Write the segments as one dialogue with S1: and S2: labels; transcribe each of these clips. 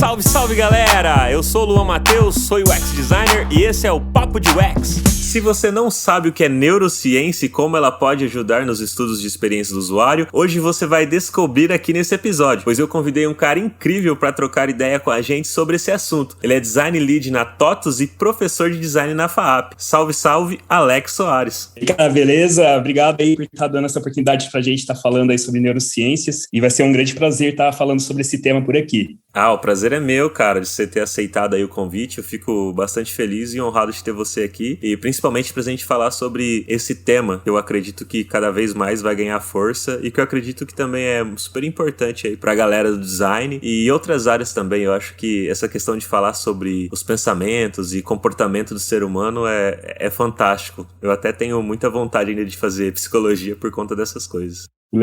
S1: Salve, salve galera! Eu sou o Luan Matheus, sou UX Designer e esse é o Papo de UX. Se você não sabe o que é neurociência e como ela pode ajudar nos estudos de experiência do usuário, hoje você vai descobrir aqui nesse episódio, pois eu convidei um cara incrível para trocar ideia com a gente sobre esse assunto. Ele é Design Lead na TOTUS e professor de Design na FAAP. Salve, salve, Alex Soares.
S2: E cara, beleza? Obrigado aí por estar dando essa oportunidade pra gente estar falando aí sobre neurociências e vai ser um grande prazer estar falando sobre esse tema por aqui.
S1: O prazer é meu, cara, de você ter aceitado aí o convite. Eu fico bastante feliz e honrado de ter você aqui e principalmente pra gente falar sobre esse tema que eu acredito que cada vez mais vai ganhar força e que eu acredito que também é super importante aí pra galera do design e outras áreas também. Eu acho que essa questão de falar sobre os pensamentos e comportamento do ser humano é fantástico. Eu até tenho muita vontade ainda de fazer psicologia por conta dessas coisas.
S2: Que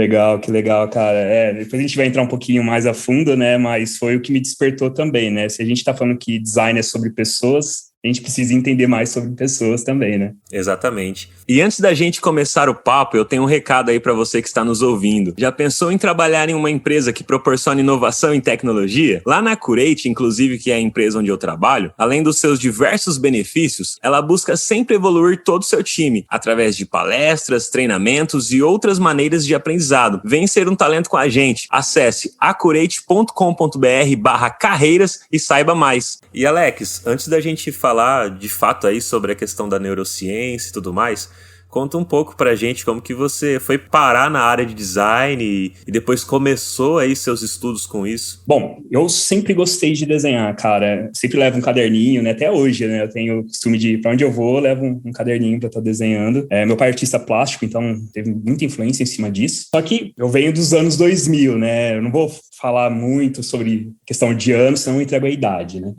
S2: legal, cara. Depois a gente vai entrar um pouquinho mais a fundo, né? Mas foi o que me despertou também, né? Se a gente tá falando que design é sobre pessoas, a gente precisa entender mais sobre pessoas também, né?
S1: Exatamente. E antes da gente começar o papo, eu tenho um recado aí para você que está nos ouvindo. Já pensou em trabalhar em uma empresa que proporciona inovação em tecnologia? Lá na Curate, inclusive, que é a empresa onde eu trabalho, além dos seus diversos benefícios, ela busca sempre evoluir todo o seu time, através de palestras, treinamentos e outras maneiras de aprendizado. Vem ser um talento com a gente. Acesse acurate.com.br/carreiras e saiba mais. E Alex, antes da gente falar de fato aí sobre a questão da neurociência e tudo mais, conta um pouco pra gente como que você foi parar na área de design e depois começou aí seus estudos com isso.
S2: Bom, eu sempre gostei de desenhar, cara. Sempre levo um caderninho, né? Até hoje, né? Eu tenho o costume de, pra onde eu vou, eu levo um caderninho pra estar desenhando. Meu pai é artista plástico, então teve muita influência em cima disso. Só que eu venho dos anos 2000, né? Eu não vou falar muito sobre questão de anos, senão eu entrego a idade, né?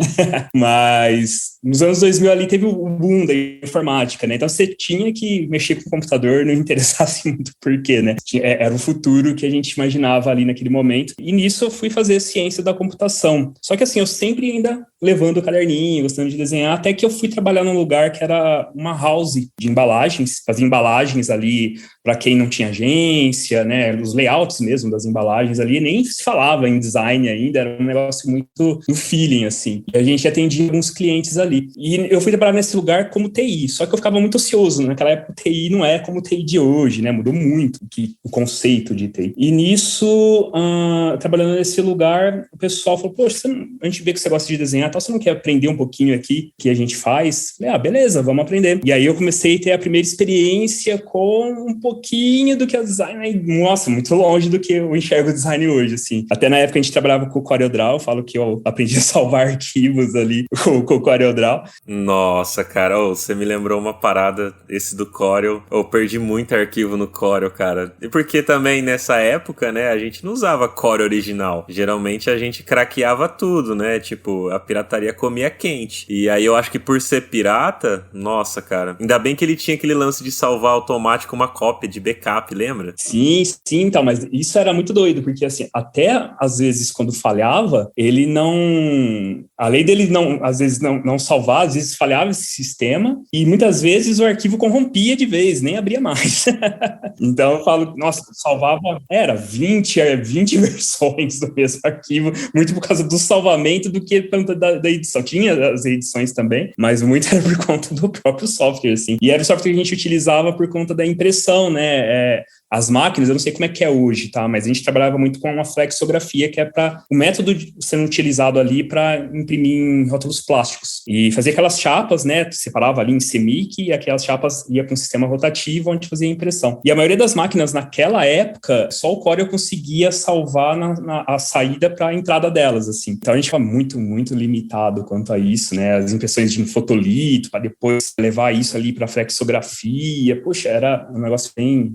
S2: Mas nos anos 2000 ali teve o boom da informática, né? Então você tinha que mexer com o computador, não interessasse muito por quê, né? Era o futuro que a gente imaginava ali naquele momento. E nisso eu fui fazer ciência da computação. Só que assim, eu sempre ainda levando o caderninho, gostando de desenhar, até que eu fui trabalhar num lugar que era uma house de embalagens, fazia embalagens ali para quem não tinha agência, né? Os layouts mesmo das embalagens ali, nem se falava em design ainda, era um negócio muito do feeling, assim. E a gente atendia alguns clientes ali. E eu fui trabalhar nesse lugar como TI, só que eu ficava muito ocioso. Naquela época, o TI não é como o TI de hoje, né? Mudou muito o conceito de TI. E nisso, trabalhando nesse lugar, o pessoal falou, poxa, a gente vê que você gosta de desenhar, então você não quer aprender um pouquinho aqui que a gente faz? Falei, beleza, vamos aprender. E aí eu comecei a ter a primeira experiência com um pouquinho do que é o design. Nossa, muito longe do que eu enxergo o design hoje, assim. Até na época a gente trabalhava com o CorelDRAW, eu falo que eu aprendi a salvar arquivos ali com o CorelDRAW.
S1: Nossa, cara, você me lembrou uma parada, esse do Corel. Eu perdi muito arquivo no Corel, cara. E porque também nessa época, né, a gente não usava Corel original. Geralmente a gente craqueava tudo, né? Tipo, a pirataria comia quente. E aí eu acho que por ser pirata, nossa, cara. Ainda bem que ele tinha aquele lance de salvar automático uma cópia de backup, lembra?
S2: Sim, então, mas isso era muito doido, porque assim, até às vezes quando falhava, ele não... Além dele não, às vezes não salvar, às vezes falhava esse sistema e muitas vezes o arquivo corrompia de vez, nem abria mais. Então eu falo, nossa, salvava, era 20 versões do mesmo arquivo, muito por causa do salvamento do que da edição. Tinha as edições também, mas muito era por conta do próprio software, assim. E era o software que a gente utilizava por conta da impressão, né? As máquinas, eu não sei como é que é hoje, tá? Mas a gente trabalhava muito com uma flexografia, que é para o método sendo utilizado ali para imprimir em rótulos plásticos. E fazia aquelas chapas, né? Separava ali em CMYK e aquelas chapas ia para um sistema rotativo onde fazia a impressão. E a maioria das máquinas naquela época, só o Corel conseguia salvar a saída para a entrada delas, assim. Então a gente estava muito, muito limitado quanto a isso, né? As impressões de fotolito, para depois levar isso ali para flexografia. Poxa, era um negócio bem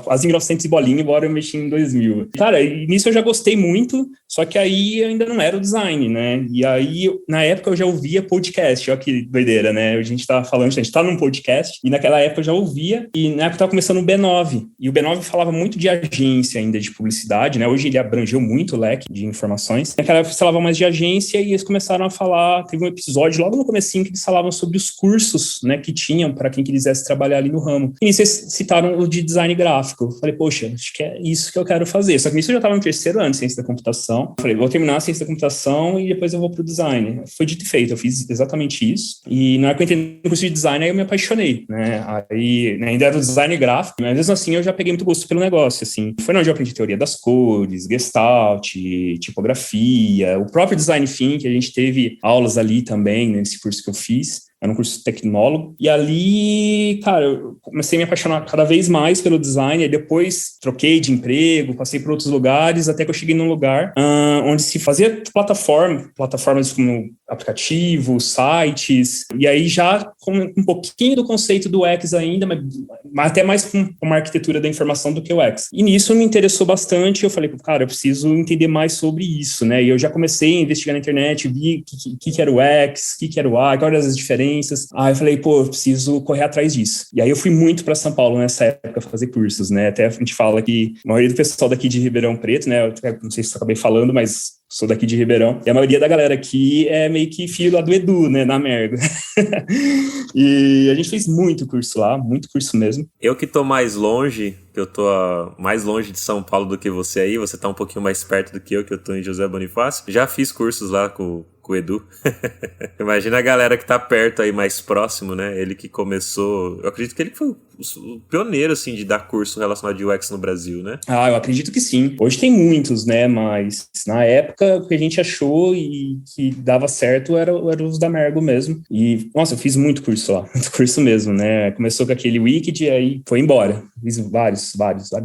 S2: quase em 1900 e bolinha, embora eu mexi em 2000. Cara, nisso eu já gostei muito, só que aí eu ainda não era o design, né? E aí, na época, eu já ouvia podcast, olha que doideira, né? A gente tá falando, a gente tá num podcast, e naquela época eu já ouvia, e na época tava começando o B9, e o B9 falava muito de agência ainda, de publicidade, né? Hoje ele abrangeu muito o leque de informações. Naquela época falavam mais de agência, e eles começaram a falar, teve um episódio logo no comecinho que eles falavam sobre os cursos, né, que tinham para quem quisesse trabalhar ali no ramo. E nisso eles citaram o de design gráfico. Falei, poxa, acho que é isso que eu quero fazer. Só que nisso eu já estava no terceiro ano de ciência da computação. Falei, vou terminar a ciência da computação e depois eu vou pro design. Foi dito e feito, eu fiz exatamente isso. E na hora que eu entrei no curso de design, aí eu me apaixonei, né? Aí, né, ainda era o design gráfico, mas mesmo assim eu já peguei muito gosto pelo negócio, assim. Foi onde eu aprendi teoria das cores, Gestalt, tipografia, o próprio design thinking, que a gente teve aulas ali também, nesse curso que eu fiz. Era um curso tecnólogo. E ali, cara, eu comecei a me apaixonar cada vez mais pelo design. E depois troquei de emprego, passei por outros lugares, até que eu cheguei num lugar onde se fazia plataformas como aplicativos, sites. E aí já com um pouquinho do conceito do UX ainda, mas até mais com uma arquitetura da informação do que o UX. E nisso me interessou bastante. Eu falei, cara, eu preciso entender mais sobre isso, né? E eu já comecei a investigar na internet, vi o que era o UX, o que era o UI, quais eram as diferenças. Aí eu falei, pô, eu preciso correr atrás disso. E aí eu fui muito para São Paulo nessa época fazer cursos, né? Até a gente fala que a maioria do pessoal daqui de Ribeirão Preto, né? Eu não sei se eu acabei falando, mas sou daqui de Ribeirão. E a maioria da galera aqui é meio que filho lá do Edu, né? Na Mergo. E a gente fez muito curso lá, muito curso mesmo.
S1: Eu que tô mais longe, que eu tô mais longe de São Paulo do que você aí, você tá um pouquinho mais perto do que eu tô em José Bonifácio. Já fiz cursos lá com o Edu. Imagina a galera que tá perto aí, mais próximo, né? Ele que começou... Eu acredito que ele foi o pioneiro, assim, de dar curso relacionado a UX no Brasil, né?
S2: Ah, eu acredito que sim. Hoje tem muitos, né? Mas na época, o que a gente achou e que dava certo era os da Mergo mesmo. E, nossa, eu fiz muito curso lá. Muito curso mesmo, né? Começou com aquele Wikid, aí foi embora. Fiz vários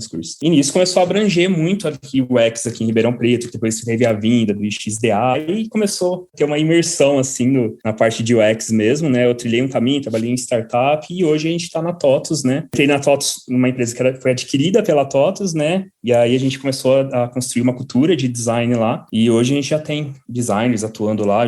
S2: cursos. E nisso começou a abranger muito aqui o UX aqui em Ribeirão Preto, depois teve a vinda do XDA, e começou a ter uma imersão, assim, na parte de UX mesmo, né? Eu trilhei um caminho, trabalhei em startup, e hoje a gente está na TOTUS, né? Entrei na TOTUS numa empresa que foi adquirida pela TOTUS, né? E aí a gente começou a construir uma cultura de design lá, e hoje a gente já tem designers atuando lá.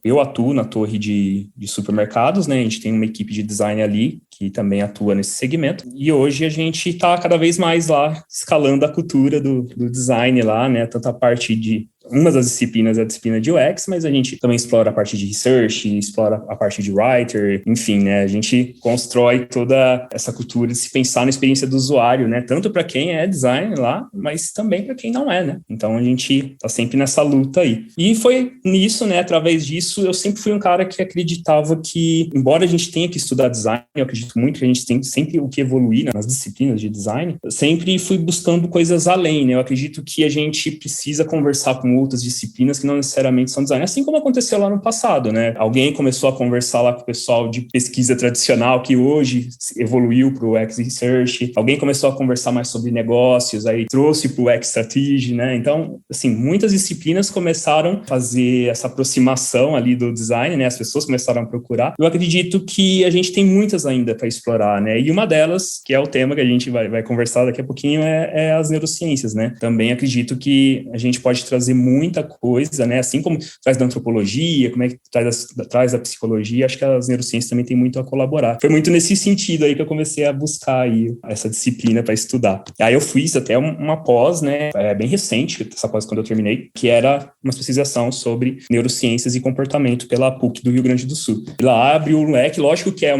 S2: Eu atuo na torre de supermercados, né? A gente tem uma equipe de design ali, que também atua nesse segmento. E hoje a gente está cada vez mais lá, escalando a cultura do design lá, né? Tanto a parte de... Uma das disciplinas é a disciplina de UX, mas a gente também explora a parte de research, explora a parte de writer, enfim, né? A gente constrói toda essa cultura de se pensar na experiência do usuário, né? Tanto para quem é design lá, mas também para quem não é, né? Então a gente tá sempre nessa luta aí. E foi nisso, né? Através disso, eu sempre fui um cara que acreditava que, embora a gente tenha que estudar design, eu acredito muito que a gente tem sempre o que evoluir, né, nas disciplinas de design, eu sempre fui buscando coisas além, né? Eu acredito que a gente precisa conversar com outras disciplinas que não necessariamente são design, assim como aconteceu lá no passado, né? Alguém começou a conversar lá com o pessoal de pesquisa tradicional, que hoje evoluiu para o UX Research, alguém começou a conversar mais sobre negócios, aí trouxe para o UX Strategy, né? Então, assim, muitas disciplinas começaram a fazer essa aproximação ali do design, né? As pessoas começaram a procurar. Eu acredito que a gente tem muitas ainda para explorar, né? E uma delas, que é o tema que a gente vai conversar daqui a pouquinho, é as neurociências, né? Também acredito que a gente pode trazer muita coisa, né? Assim como traz da antropologia, como é que traz da psicologia, acho que as neurociências também têm muito a colaborar. Foi muito nesse sentido aí que eu comecei a buscar aí essa disciplina para estudar. E aí eu fiz até uma pós, né? Bem recente, essa pós quando eu terminei, que era uma especialização sobre neurociências e comportamento pela PUC do Rio Grande do Sul. E lá abriu o leque, lógico que é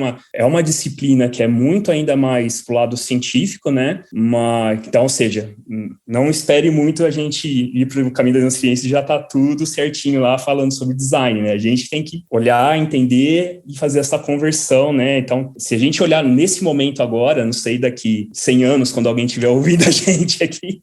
S2: uma disciplina que é muito ainda mais pro lado científico, né? Então, ou seja, não espere muito a gente ir para o caminho das neurociências e já tá tudo certinho lá falando sobre design, né? A gente tem que olhar, entender e fazer essa conversão, né? Então, se a gente olhar nesse momento agora, não sei, daqui 100 anos, quando alguém estiver ouvindo a gente aqui,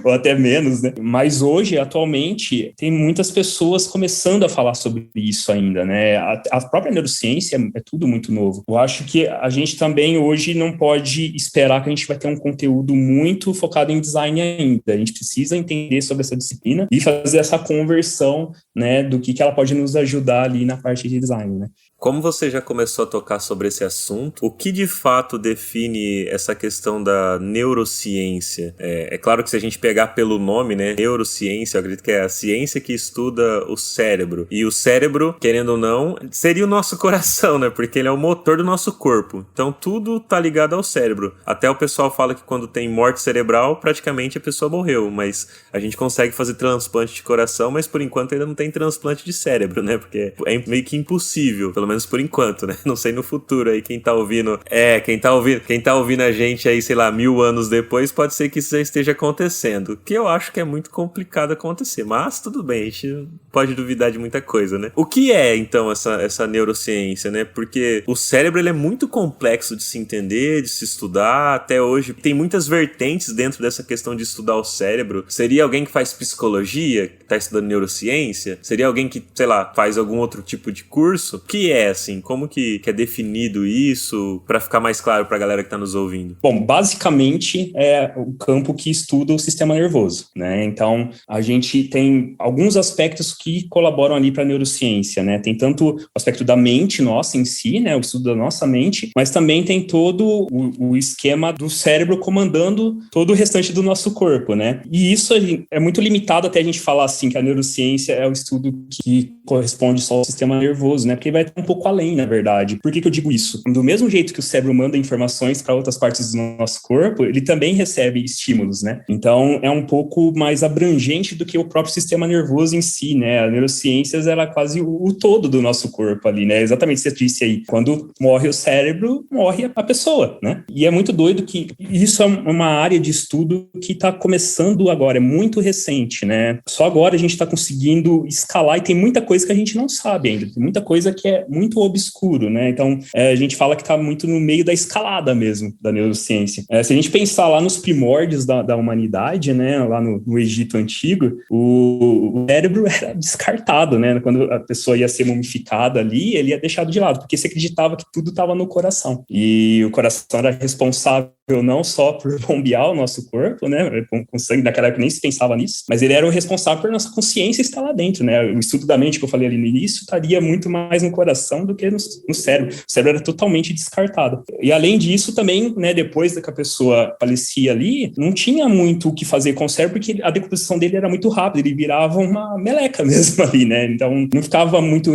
S2: ou até menos, né? Mas hoje, atualmente, tem muitas pessoas começando a falar sobre isso ainda, né? A própria neurociência é tudo muito novo. Eu acho que a gente também hoje não pode esperar que a gente vai ter um conteúdo muito focado em design ainda. A gente precisa entender sobre essa disciplina e fazer essa conversão, né, do que ela pode nos ajudar ali na parte de design, né?
S1: Como você já começou a tocar sobre esse assunto, o que de fato define essa questão da neurociência? É claro que se a gente gente pegar pelo nome, né, neurociência, eu acredito que é a ciência que estuda o cérebro. E o cérebro, querendo ou não, seria o nosso coração, né, porque ele é o motor do nosso corpo. Então tudo tá ligado ao cérebro. Até o pessoal fala que quando tem morte cerebral, praticamente a pessoa morreu, mas a gente consegue fazer transplante de coração, mas por enquanto ainda não tem transplante de cérebro, né, porque é meio que impossível, pelo menos por enquanto, né, não sei no futuro aí quem tá ouvindo, quem tá ouvindo a gente aí, sei lá, 1000 anos depois, pode ser que isso já esteja acontecendo, que eu acho que é muito complicado acontecer, mas tudo bem, a gente pode duvidar de muita coisa, né. O que é, então, essa neurociência, né, porque o cérebro, ele é muito complexo de se entender, de se estudar, até hoje tem muitas vertentes dentro dessa questão de estudar o cérebro. Seria alguém que faz psicologia, que tá estudando neurociência? Seria alguém que, sei lá, faz algum outro tipo de curso? O que é, assim, como que é definido isso, pra ficar mais claro pra galera que tá nos ouvindo?
S2: Bom, basicamente é o campo que estuda o sistema nervoso, né? Então, a gente tem alguns aspectos que colaboram ali para a neurociência, né? Tem tanto o aspecto da mente nossa em si, né? O estudo da nossa mente, mas também tem todo o esquema do cérebro comandando todo o restante do nosso corpo, né? E isso é muito limitado até a gente falar assim que a neurociência é o estudo que corresponde só ao sistema nervoso, né? Porque vai um pouco além, na verdade. Por que eu digo isso? Do mesmo jeito que o cérebro manda informações para outras partes do nosso corpo, ele também recebe estímulos, né? Então, é um pouco mais abrangente do que o próprio sistema nervoso em si, né? A neurociências, ela é quase o todo do nosso corpo ali, né? Exatamente o que você disse aí. Quando morre o cérebro, morre a pessoa, né? E é muito doido que isso é uma área de estudo que está começando agora, é muito recente, né? Só agora a gente está conseguindo escalar e tem muita coisa que a gente não sabe ainda, tem muita coisa que é muito obscuro, né? Então, a gente fala que está muito no meio da escalada mesmo, da neurociência. Se a gente pensar lá nos primórdios da humanidade, né? Lá no Egito Antigo, o cérebro era descartado, né? Quando a pessoa ia ser mumificada ali, ele ia deixado de lado, porque se acreditava que tudo estava no coração. E o coração era responsável não só por bombear o nosso corpo, né, com sangue, naquela época nem se pensava nisso, mas ele era o responsável por nossa consciência estar lá dentro, né, o estudo da mente que eu falei ali no início estaria muito mais no coração do que no cérebro, o cérebro era totalmente descartado. E além disso também, né, depois que a pessoa falecia ali, não tinha muito o que fazer com o cérebro, porque a decomposição dele era muito rápida, ele virava uma meleca mesmo ali, né, então não ficava muito,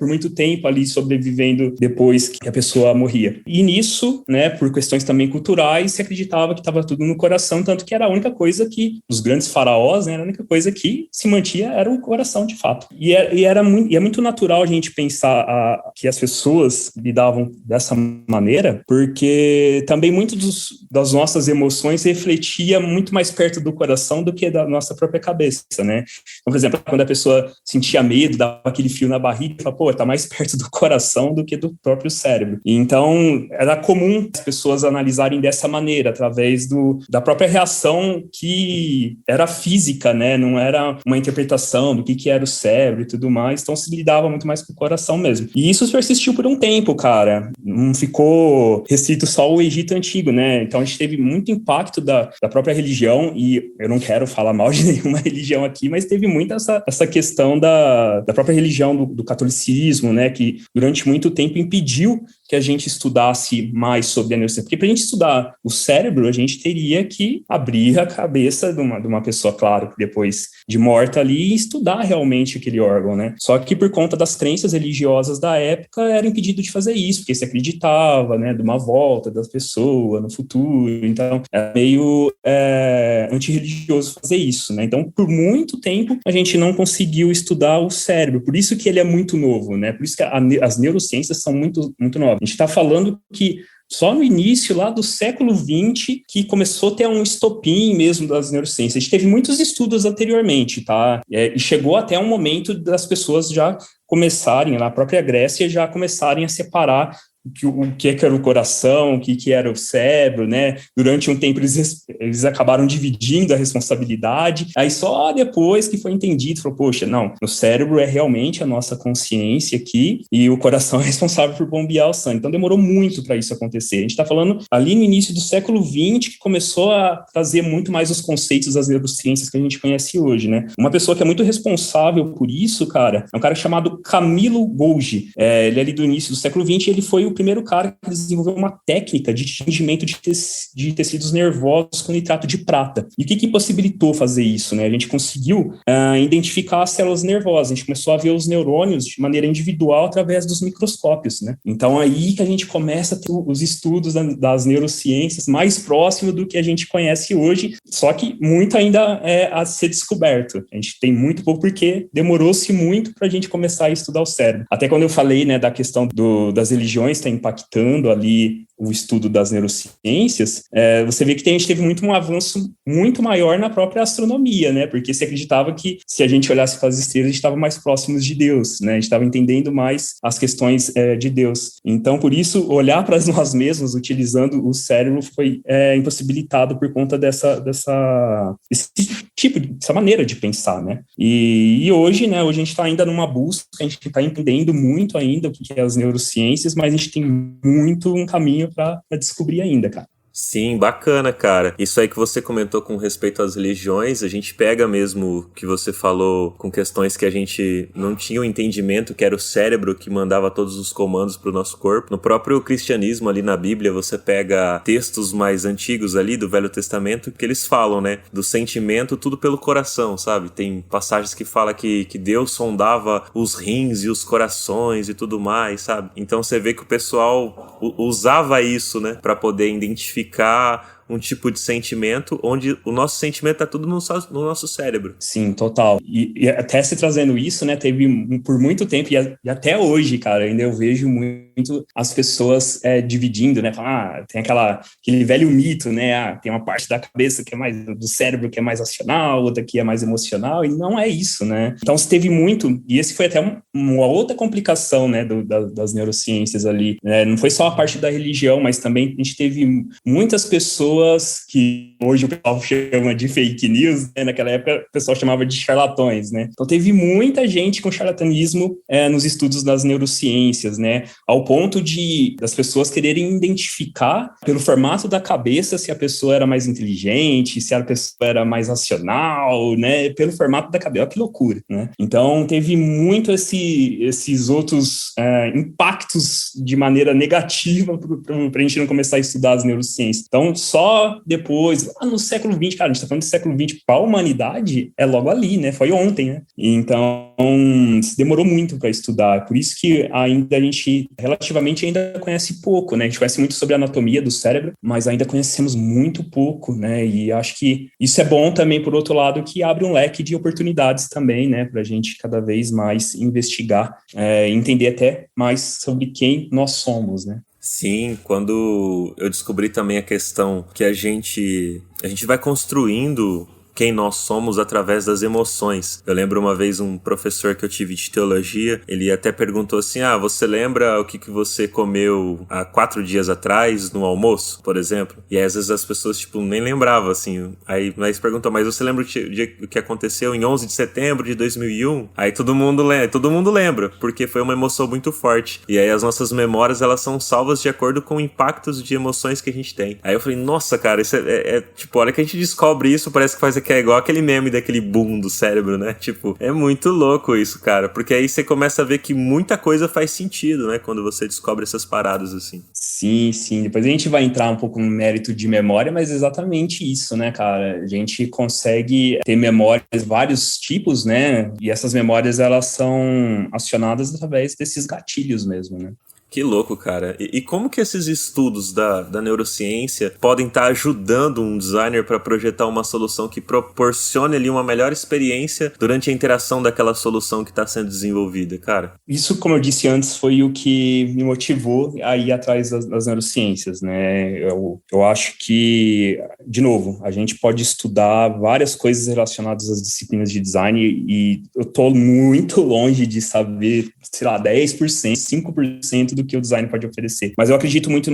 S2: por muito tempo ali sobrevivendo depois que a pessoa morria. E nisso, né, por questões também culturais, se acreditava que estava tudo no coração, tanto que era a única coisa que, os grandes faraós, né, era a única coisa que se mantinha era o coração, de fato. E é muito natural a gente pensar que as pessoas lidavam dessa maneira, porque também muito das nossas emoções refletia muito mais perto do coração do que da nossa própria cabeça, né? Então, por exemplo, quando a pessoa sentia medo, dava aquele frio na barriga, falava, pô, tá mais perto do coração do que do próprio cérebro. E então, era comum as pessoas analisarem dessa maneira, através da própria reação que era física, né? Não era uma interpretação do que era o cérebro e tudo mais, então se lidava muito mais com o coração mesmo. E isso persistiu por um tempo, cara. Não ficou restrito só ao Egito Antigo, né? Então a gente teve muito impacto da própria religião, e eu não quero falar mal de nenhuma religião aqui, mas teve muito essa questão da própria religião do catolicismo, né? Que durante muito tempo impediu que a gente estudasse mais sobre a neurociência. Porque para a gente estudar o cérebro, a gente teria que abrir a cabeça de uma pessoa, claro, depois de morta ali, e estudar realmente aquele órgão, né? Só que por conta das crenças religiosas da época, era impedido de fazer isso, porque se acreditava, né, de uma volta da pessoa no futuro. Então, é meio antirreligioso fazer isso, né? Então, por muito tempo, a gente não conseguiu estudar o cérebro. Por isso que ele é muito novo, né? Por isso que as neurociências são muito, muito novas. A gente está falando que só no início, lá do século XX, que começou a ter um estopim mesmo das neurociências. A gente teve muitos estudos anteriormente, tá? E chegou até um momento das pessoas já começarem, na própria Grécia, já começarem a separar o que era o coração, o que era o cérebro, né? Durante um tempo eles acabaram dividindo a responsabilidade, aí só depois que foi entendido, falou, poxa, não, o cérebro é realmente a nossa consciência aqui, e o coração é responsável por bombear o sangue. Então demorou muito para isso acontecer. A gente está falando ali no início do século XX, que começou a trazer muito mais os conceitos das neurociências que a gente conhece hoje, né? Uma pessoa que é muito responsável por isso, cara, é um cara chamado Camilo Golgi. Ele é ali do início do século XX, ele foi o primeiro cara que desenvolveu uma técnica de tingimento de tecidos nervosos com nitrato de prata. E o que possibilitou fazer isso, né? A gente conseguiu identificar as células nervosas, a gente começou a ver os neurônios de maneira individual através dos microscópios, né? Então, aí que a gente começa a ter os estudos das neurociências mais próximos do que a gente conhece hoje, só que muito ainda é a ser descoberto. A gente tem muito pouco porque demorou-se muito para a gente começar a estudar o cérebro. Até quando eu falei, né, da questão das religiões estar impactando ali o estudo das neurociências, você vê que a gente teve um avanço muito maior na própria astronomia, né? Porque se acreditava que se a gente olhasse para as estrelas, a gente estava mais próximos de Deus, né? A gente estava entendendo mais as questões de Deus. Então, por isso, olhar para nós mesmos utilizando o cérebro foi impossibilitado por conta dessa maneira de pensar, né? E hoje, né? Hoje a gente está ainda numa busca, a gente está entendendo muito ainda o que é as neurociências, mas a gente tem muito um caminho para descobrir ainda, cara.
S1: Sim, bacana, cara. Isso aí que você comentou com respeito às religiões, a gente pega mesmo o que você falou com questões que a gente não tinha o entendimento, que era o cérebro que mandava todos os comandos pro nosso corpo. No próprio cristianismo, ali na Bíblia, você pega textos mais antigos ali do Velho Testamento, que eles falam, né, do sentimento, tudo pelo coração, sabe? Tem passagens que fala que Deus sondava os rins e os corações e tudo mais, sabe? Então você vê que o pessoal usava isso, né, pra poder identificar um tipo de sentimento onde o nosso sentimento tá tudo no nosso cérebro.
S2: Sim, total. E até se trazendo isso, né, teve por muito tempo, e até hoje, cara, ainda eu vejo muito as pessoas dividindo, né, falando, tem aquele velho mito, né, tem uma parte da cabeça que é mais, do cérebro que é mais racional, outra que é mais emocional, e não é isso, né. Então se teve muito, e esse foi até uma outra complicação, né, das neurociências ali, né? Não foi só a parte da religião, mas também a gente teve muitas pessoas que hoje o pessoal chama de fake news, né? Naquela época o pessoal chamava de charlatões, né? Então teve muita gente com charlatanismo nos estudos das neurociências, né? Ao ponto das pessoas quererem identificar pelo formato da cabeça se a pessoa era mais inteligente, se a pessoa era mais racional, né? Pelo formato da cabeça. Olha que loucura, né? Então teve muito esses outros impactos de maneira negativa para a gente não começar a estudar as neurociências. Então, só depois, no século XX, cara, a gente tá falando de século XX para a humanidade, é logo ali, né? Foi ontem, né? Então, demorou muito para estudar. Por isso que ainda a gente, relativamente, ainda conhece pouco, né? A gente conhece muito sobre a anatomia do cérebro, mas ainda conhecemos muito pouco, né? E acho que isso é bom também, por outro lado, que abre um leque de oportunidades também, né? Para a gente cada vez mais investigar, entender até mais sobre quem nós somos, né?
S1: Sim, quando eu descobri também a questão que a gente vai construindo quem nós somos através das emoções. Eu lembro uma vez um professor que eu tive de teologia, ele até perguntou assim, você lembra o que você comeu há 4 dias atrás no almoço, por exemplo? E aí, às vezes as pessoas, nem lembravam, assim. Aí perguntou, mas você lembra o que aconteceu em 11 de setembro de 2001? Aí todo mundo lembra, porque foi uma emoção muito forte. E aí as nossas memórias, elas são salvas de acordo com impactos de emoções que a gente tem. Aí eu falei, nossa, cara, isso a hora que a gente descobre isso, parece que faz que é igual aquele meme daquele boom do cérebro, né? É muito louco isso, cara. Porque aí você começa a ver que muita coisa faz sentido, né? Quando você descobre essas paradas, assim.
S2: Sim, sim. Depois a gente vai entrar um pouco no mérito de memória, mas exatamente isso, né, cara? A gente consegue ter memórias, vários tipos, né? E essas memórias, elas são acionadas através desses gatilhos mesmo, né?
S1: Que louco, cara. E como que esses estudos da neurociência podem estar ajudando um designer para projetar uma solução que proporcione ali uma melhor experiência durante a interação daquela solução que está sendo desenvolvida, cara?
S2: Isso, como eu disse antes, foi o que me motivou a ir atrás das neurociências, né? Eu acho que, de novo, a gente pode estudar várias coisas relacionadas às disciplinas de design e eu tô muito longe de saber, 10%, 5% do que o design pode oferecer. Mas eu acredito muito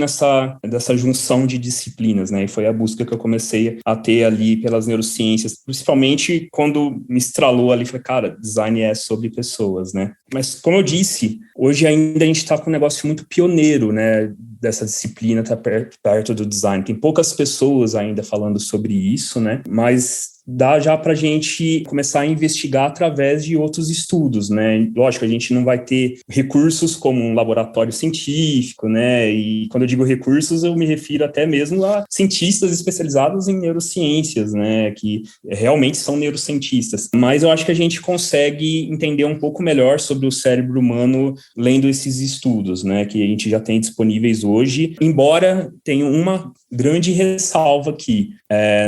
S2: dessa junção de disciplinas, né? E foi a busca que eu comecei a ter ali pelas neurociências, principalmente quando me estralou ali, falei, cara, design é sobre pessoas, né? Mas, como eu disse, hoje ainda a gente está com um negócio muito pioneiro, né? Dessa disciplina tá perto do design. Tem poucas pessoas ainda falando sobre isso, né? Mas dá já para a gente começar a investigar através de outros estudos, né? Lógico, a gente não vai ter recursos como um laboratório científico, né? E quando eu digo recursos, eu me refiro até mesmo a cientistas especializados em neurociências, né? Que realmente são neurocientistas. Mas eu acho que a gente consegue entender um pouco melhor sobre o cérebro humano lendo esses estudos, né? Que a gente já tem disponíveis hoje, embora tenha uma grande ressalva aqui.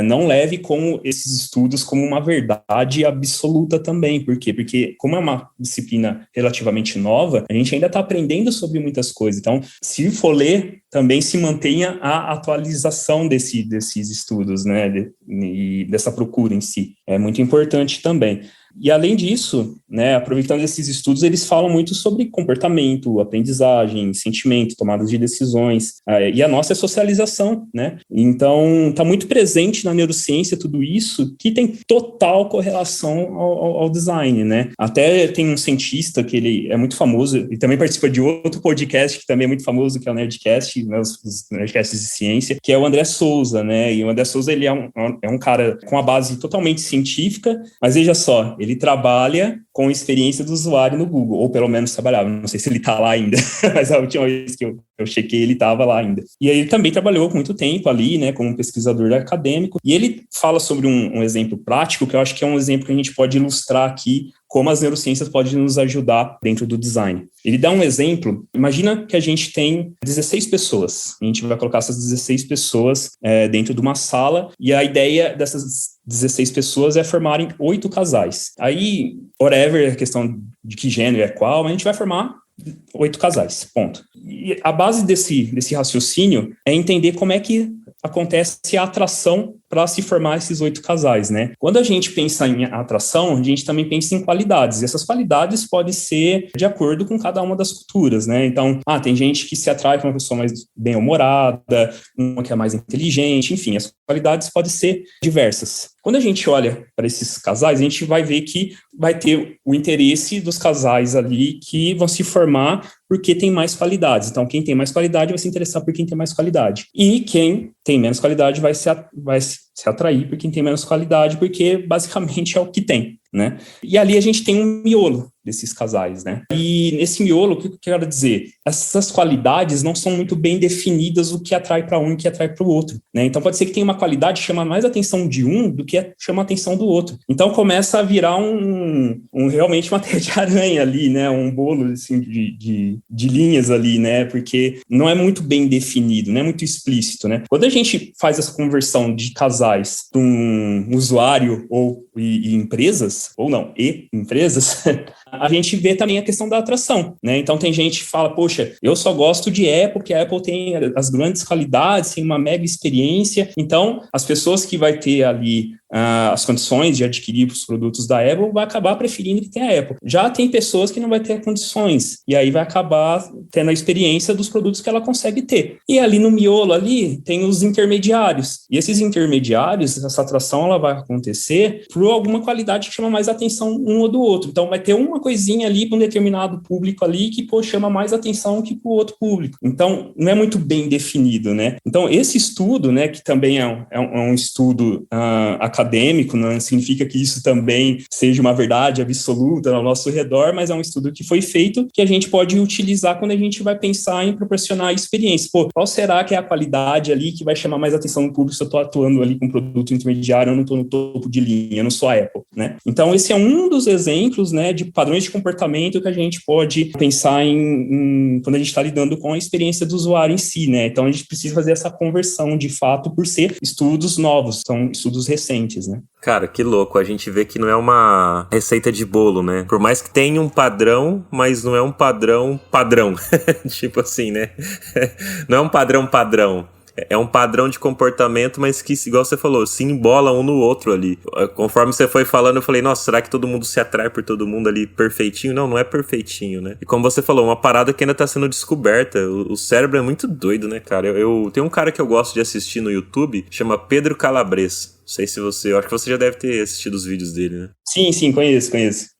S2: Não leve como esses estudos como uma verdade absoluta também. Por quê? Porque como é uma disciplina relativamente nova, a gente ainda está aprendendo sobre muitas coisas. Então, se for ler, também se mantenha a atualização desses estudos, né? E dessa procura em si. É muito importante também. E, além disso, né, aproveitando esses estudos, eles falam muito sobre comportamento, aprendizagem, sentimento, tomadas de decisões, e a nossa socialização, né? Então, está muito presente na neurociência tudo isso, que tem total correlação ao design, né? Até tem um cientista que ele é muito famoso, e também participa de outro podcast que também é muito famoso, que é o Nerdcast, né, os Nerdcasts de ciência, que é o André Souza, né? E o André Souza, ele é um cara com a base totalmente científica, mas veja só, ele trabalha com a experiência do usuário no Google, ou pelo menos trabalhava, não sei se ele está lá ainda, mas a última vez que eu chequei, ele estava lá ainda. E aí ele também trabalhou por muito tempo ali, né, como pesquisador acadêmico, e ele fala sobre um exemplo prático, que eu acho que é um exemplo que a gente pode ilustrar aqui como as neurociências podem nos ajudar dentro do design. Ele dá um exemplo, imagina que a gente tem 16 pessoas, a gente vai colocar essas 16 pessoas dentro de uma sala, e a ideia dessas 16 pessoas é formarem 8 casais. Aí, whatever, a questão de que gênero é qual, a gente vai formar 8 casais, ponto. E a base desse raciocínio é entender como é que acontece a atração para se formar esses 8 casais, né? Quando a gente pensa em atração, a gente também pensa em qualidades, e essas qualidades podem ser de acordo com cada uma das culturas, né? Então, tem gente que se atrai para uma pessoa mais bem-humorada, uma que é mais inteligente, enfim, as qualidades podem ser diversas. Quando a gente olha para esses casais, a gente vai ver que vai ter o interesse dos casais ali que vão se formar porque tem mais qualidades. Então, quem tem mais qualidade vai se interessar por quem tem mais qualidade. E quem tem menos qualidade vai se atrair por quem tem menos qualidade, porque basicamente é o que tem, né? E ali a gente tem um miolo desses casais, né? E nesse miolo, o que eu quero dizer? Essas qualidades não são muito bem definidas, o que atrai para um e o que atrai para o outro, né? Então pode ser que tenha uma qualidade que chama mais a atenção de um do que chama a atenção do outro. Então começa a virar realmente uma teia de aranha ali, né? Um bolo assim, de linhas ali, né? Porque não é muito bem definido, não é muito explícito, né? Quando a gente faz essa conversão de casais para um usuário e empresas, ou não, e empresas, a gente vê também a questão da atração, né? Então tem gente que fala, poxa, eu só gosto de Apple, porque a Apple tem as grandes qualidades, tem uma mega experiência. Então, as pessoas que vai ter ali as condições de adquirir os produtos da Apple vai acabar preferindo que tenha a Apple. Já tem pessoas que não vai ter condições, e aí vai acabar tendo a experiência dos produtos que ela consegue ter. E ali no miolo ali tem os intermediários. E esses intermediários, essa atração ela vai acontecer por alguma qualidade que chama mais atenção um ou do outro. Então vai ter uma coisinha ali para um determinado público ali que chama mais atenção que para o outro público. Então não é muito bem definido, né? Então esse estudo, né, que também é um estudo acadêmico, não significa que isso também seja uma verdade absoluta ao nosso redor, mas é um estudo que foi feito que a gente pode utilizar quando a gente vai pensar em proporcionar experiência. Qual será que é a qualidade ali que vai chamar mais atenção do público se eu estou atuando ali com um produto intermediário, eu não estou no topo de linha, eu não sou a Apple, né? Então, esse é um dos exemplos, né, de padrões de comportamento que a gente pode pensar quando a gente está lidando com a experiência do usuário em si, né? Então, a gente precisa fazer essa conversão, de fato, por ser estudos novos, são estudos recentes, né?
S1: Cara, que louco, a gente vê que não é uma receita de bolo, né? Por mais que tenha um padrão, mas não é um padrão. Tipo assim, né? Não é um padrão. É um padrão de comportamento, mas que, igual você falou, se embola um no outro ali. Conforme você foi falando, eu falei, nossa, será que todo mundo se atrai por todo mundo ali perfeitinho? Não é perfeitinho, né? E como você falou, uma parada que ainda tá sendo descoberta. O cérebro é muito doido, né, cara? Eu tenho um cara que eu gosto de assistir no YouTube, chama Pedro Calabres. Não sei se eu acho que você já deve ter assistido os vídeos dele, né?
S2: Sim, conheço.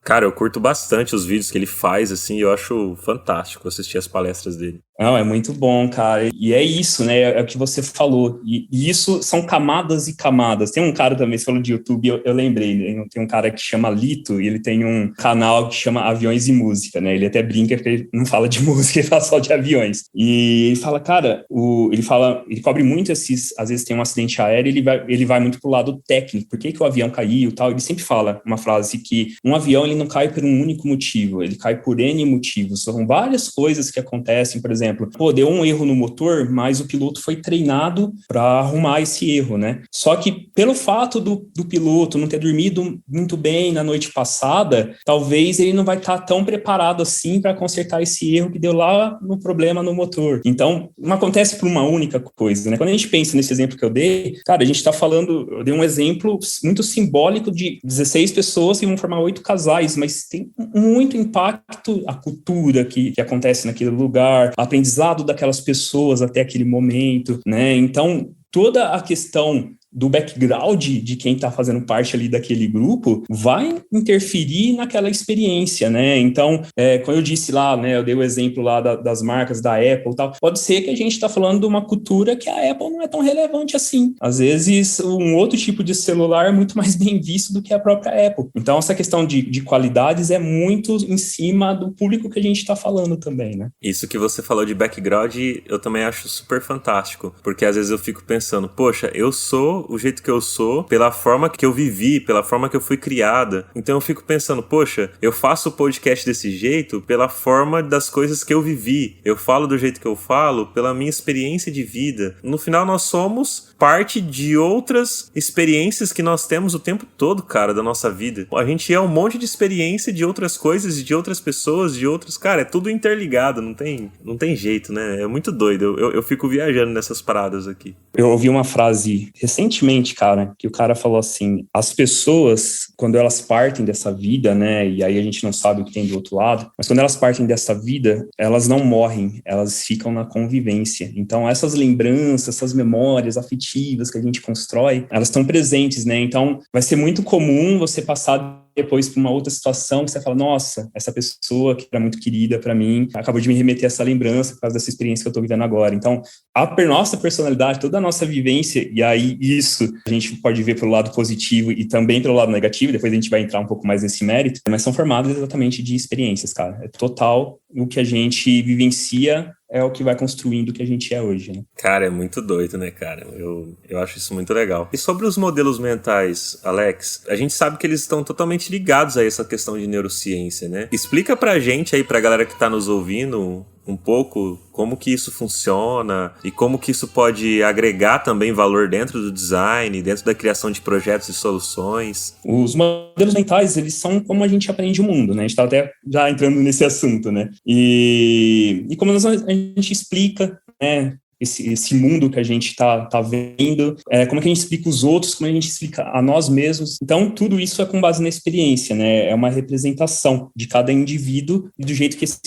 S1: Cara, eu curto bastante os vídeos que ele faz, assim, eu acho fantástico assistir as palestras dele.
S2: Não, é muito bom, cara. E é isso, né? É o que você falou. E isso são camadas e camadas. Tem um cara também, você falou de YouTube, eu lembrei, né? Tem um cara que chama Lito, e ele tem um canal que chama Aviões e Música, né? Ele até brinca porque ele não fala de música, ele fala só de aviões. E ele fala, cara, ele cobre muito esses, às vezes tem um acidente aéreo, ele vai muito pro lado técnico. Por que que o avião caiu e tal? Ele sempre fala uma frase que um avião, ele não cai por um único motivo, ele cai por N motivos. São várias coisas que acontecem, por exemplo, deu um erro no motor, mas o piloto foi treinado para arrumar esse erro, né? Só que pelo fato do piloto não ter dormido muito bem na noite passada, talvez ele não vai estar tão preparado assim para consertar esse erro que deu lá no problema no motor. Então, não acontece por uma única coisa, né? Quando a gente pensa nesse exemplo que eu dei, cara, a gente está falando, eu dei um exemplo muito simbólico de 16 pessoas que vão formar 8 casais, mas tem muito impacto a cultura que acontece naquele lugar, o aprendizado daquelas pessoas até aquele momento, né? Então, toda a questão do background de quem está fazendo parte ali daquele grupo vai interferir naquela experiência, né? Então, como eu disse lá, né, eu dei o exemplo lá das marcas da Apple e tal, pode ser que a gente está falando de uma cultura que a Apple não é tão relevante assim. Às vezes, um outro tipo de celular é muito mais bem visto do que a própria Apple. Então, essa questão de qualidades é muito em cima do público que a gente está falando também, né?
S1: Isso que você falou de background, eu também acho super fantástico, porque às vezes eu fico pensando, poxa, eu sou o jeito que eu sou pela forma que eu vivi, pela forma que eu fui criada. Então eu fico pensando, poxa, eu faço o podcast desse jeito pela forma das coisas que eu vivi. Eu falo do jeito que eu falo pela minha experiência de vida. No final nós somos parte de outras experiências que nós temos o tempo todo, cara, da nossa vida. A gente é um monte de experiência de outras coisas, de outras pessoas, de outros... Cara, é tudo interligado, não tem jeito, né? É muito doido. Eu fico viajando nessas paradas aqui.
S2: Eu ouvi uma frase recentemente, cara, que o cara falou assim, as pessoas, quando elas partem dessa vida, né, e aí a gente não sabe o que tem do outro lado, mas quando elas partem dessa vida, elas não morrem, elas ficam na convivência. Então, essas lembranças, essas memórias afetivas que a gente constrói, elas estão presentes, né? Então, vai ser muito comum você passar depois para uma outra situação que você fala, nossa, essa pessoa que era muito querida para mim, acabou de me remeter a essa lembrança por causa dessa experiência que eu estou vivendo agora. Então, a nossa personalidade, toda a nossa vivência, e aí isso a gente pode ver pelo lado positivo e também pelo lado negativo, depois a gente vai entrar um pouco mais nesse mérito, mas são formadas exatamente de experiências, cara. É total o que a gente vivencia é o que vai construindo o que a gente é hoje, né?
S1: Cara, é muito doido, né, cara? Eu acho isso muito legal. E sobre os modelos mentais, Alex, a gente sabe que eles estão totalmente ligados a essa questão de neurociência, né? Explica pra gente aí, pra galera que tá nos ouvindo, um pouco como que isso funciona e como que isso pode agregar também valor dentro do design, dentro da criação de projetos e soluções.
S2: Os modelos mentais, eles são como a gente aprende o mundo, né? A gente tá até já entrando nesse assunto, né? E como a gente explica, né? Esse mundo que a gente tá vendo, como é que a gente explica os outros, como a gente explica a nós mesmos. Então, tudo isso é com base na experiência, né? É uma representação de cada indivíduo e do jeito que esse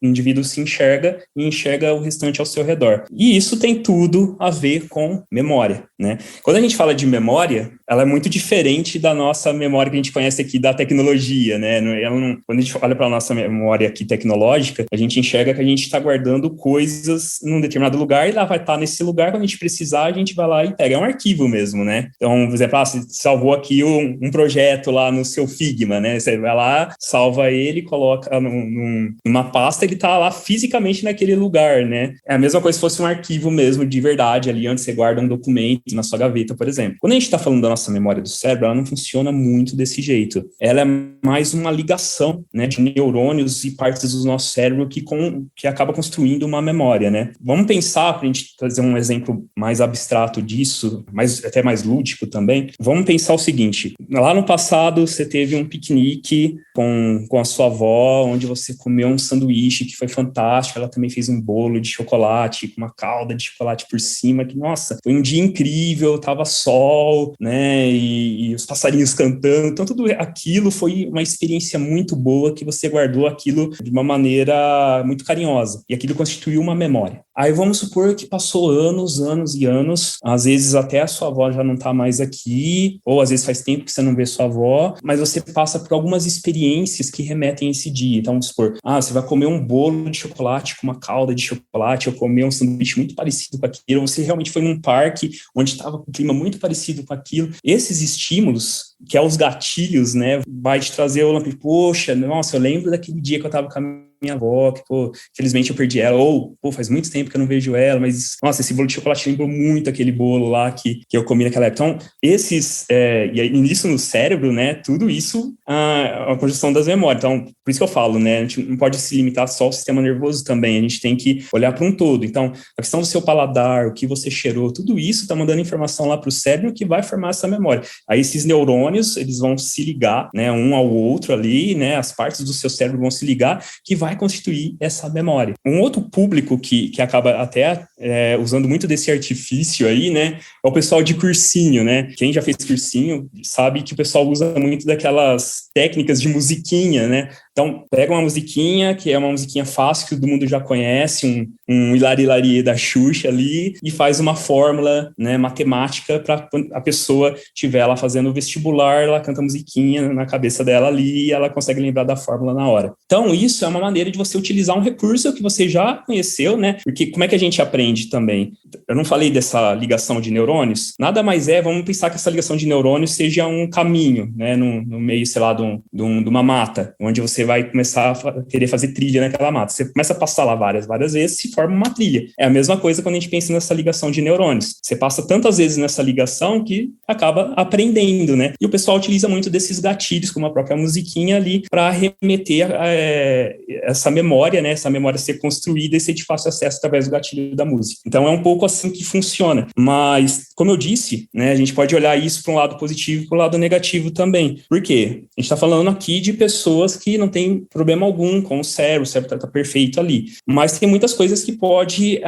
S2: indivíduo se enxerga e enxerga o restante ao seu redor. E isso tem tudo a ver com memória, né? Quando a gente fala de memória, ela é muito diferente da nossa memória que a gente conhece aqui da tecnologia, né? Quando a gente olha para a nossa memória aqui tecnológica, a gente enxerga que a gente está guardando coisas num determinado lugar e lá vai estar nesse lugar, quando a gente precisar, a gente vai lá e pega. É um arquivo mesmo, né? Então, por exemplo, você salvou aqui um projeto lá no seu Figma, né? Você vai lá, salva ele, coloca numa pasta, ele está lá fisicamente naquele lugar, né? É a mesma coisa se fosse um arquivo mesmo de verdade, ali onde você guarda um documento na sua gaveta, por exemplo. Quando a gente está falando da nossa memória do cérebro, ela não funciona muito desse jeito. Ela é mais uma ligação, né, de neurônios e partes do nosso cérebro que acaba construindo uma memória, né? Vamos pensar, para a gente trazer um exemplo mais abstrato disso, até mais lúdico também, vamos pensar o seguinte, lá no passado você teve um piquenique com a sua avó, onde você comeu um sanduíche que foi fantástico, ela também fez um bolo de chocolate, com uma calda de chocolate por cima, que, nossa, foi um dia incrível, tava sol, né, e os passarinhos cantando, então tudo aquilo foi uma experiência muito boa, que você guardou aquilo de uma maneira muito carinhosa, e aquilo constituiu uma memória. Aí vamos supor que passou anos e anos, às vezes até a sua avó já não está mais aqui, ou às vezes faz tempo que você não vê sua avó, mas você passa por algumas experiências que remetem a esse dia. Então, vamos supor, você vai comer um bolo de chocolate com uma calda de chocolate, ou comer um sanduíche muito parecido com aquilo, ou você realmente foi num parque onde estava com um clima muito parecido com aquilo. Esses estímulos, que é os gatilhos, né, vai te trazer o lampião, poxa, nossa, eu lembro daquele dia que eu estava com a minha avó, que, infelizmente eu perdi ela, ou, faz muito tempo que eu não vejo ela, mas, nossa, esse bolo de chocolate lembrou muito aquele bolo lá que eu comi naquela época. Então, e aí, isso no cérebro, né, tudo isso é uma projeção das memórias. Então, por isso que eu falo, né, a gente não pode se limitar só ao sistema nervoso também, a gente tem que olhar para um todo. Então, a questão do seu paladar, o que você cheirou, tudo isso está mandando informação lá para o cérebro que vai formar essa memória. Aí, esses neurônios, eles vão se ligar, né, um ao outro ali, né, as partes do seu cérebro vão se ligar, que vai constituir essa memória. Um outro público que acaba até usando muito desse artifício aí, né, é o pessoal de cursinho, né? Quem já fez cursinho sabe que o pessoal usa muito daquelas técnicas de musiquinha, né? Então, pega uma musiquinha, que é uma musiquinha fácil, que todo mundo já conhece, um hilari-hilari da Xuxa ali, e faz uma fórmula, né, matemática para quando a pessoa estiver lá fazendo o vestibular, ela canta a musiquinha na cabeça dela ali e ela consegue lembrar da fórmula na hora. Então, isso é uma maneira de você utilizar um recurso que você já conheceu, né? Porque como é que a gente aprende também? Eu não falei dessa ligação de neurônios? Nada mais vamos pensar que essa ligação de neurônios seja um caminho, né, no meio, sei lá, de uma mata, onde você vai começar a querer fazer trilha naquela mata. Você começa a passar lá várias vezes, se forma uma trilha. É a mesma coisa quando a gente pensa nessa ligação de neurônios. Você passa tantas vezes nessa ligação que acaba aprendendo, né? E o pessoal utiliza muito desses gatilhos, como a própria musiquinha ali, para remeter essa memória, né? Essa memória ser construída e ser de fácil acesso através do gatilho da música. Então, é um pouco assim que funciona. Mas, como eu disse, né, a gente pode olhar isso para um lado positivo e para um lado negativo também. Por quê? A gente está falando aqui de pessoas que não tem problema algum com o cérebro está perfeito ali. Mas tem muitas coisas que pode